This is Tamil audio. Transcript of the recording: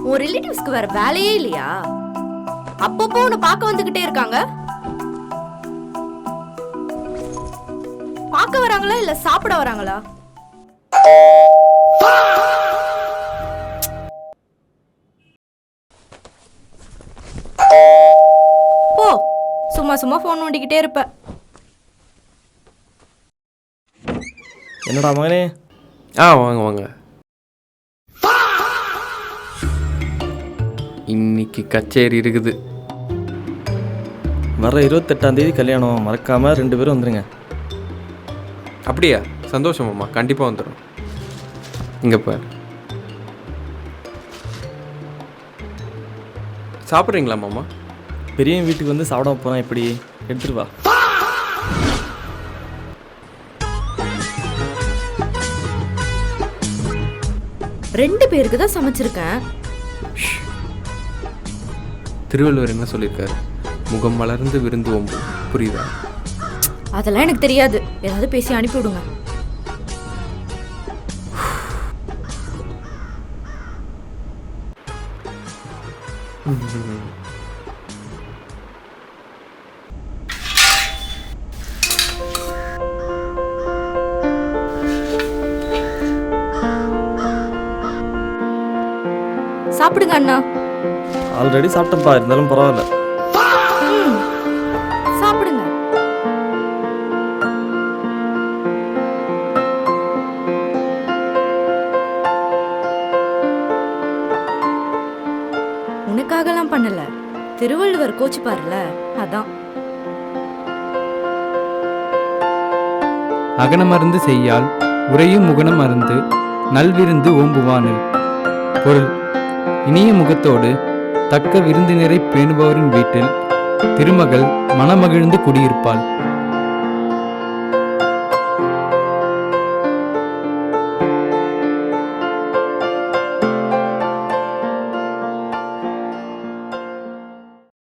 உன் ரிலேட்டிவ்ஸ்க்கு வேற வேலையே இல்லையா? அப்பப்போ உன்னை பார்க்க வந்துகிட்டே இருக்காங்க. பார்க்க வராங்களா இல்ல சாப்பிட வராங்களா? போ, சும்மா சும்மா போன் நோண்டிக்கிட்டே இருப்ப. என்னடா மகனே? வாங்க வாங்க. இன்னைக்கு கச்சேரி இருக்குது. வர 28ஆம் தேதி கல்யாணம், மறக்காம 2 பேரும் வந்துருங்க. அப்படியா? சந்தோஷம் மாமா, கண்டிப்பாக வந்துடும். இங்கே பார், சாப்பிட்றீங்களா மாமா? பெரியவன் வீட்டுக்கு வந்து சாப்பிட போகிறான், எப்படி எடுத்துட்டு வா. ரெண்டு பேருக்கு தான் சமைச்சிருக்கேன். திருவள்ளுவர் என்ன சொல்லியிருக்காரு? முகம் மலர்ந்து விருந்து ஓம்பு. புரியுதா? அதெல்லாம் எனக்கு தெரியாது. ஏதாவது பேசி அனுப்பி விடுங்க. சாப்பிடுங்க அண்ணா. ஆல்ரெடி சாப்பிட்டப்பா, இருந்தாலும் பரவாயில்ல. சாப்பிடுங்க. உனக்காகலாம் பண்ணல, திருவள்ளுவர் கோச்சுப்பார்ல, அதான். அகனமருந்து செய்யால் உரையும் முகனம் அருந்து நல்விருந்து ஓம்புவானில். பொருள்: இனிய முகத்தோடு தக்க விருந்தினரை பேணுபவரின் வீட்டில் திருமகள் மனமகிழ்ந்து குடியிருப்பாள்.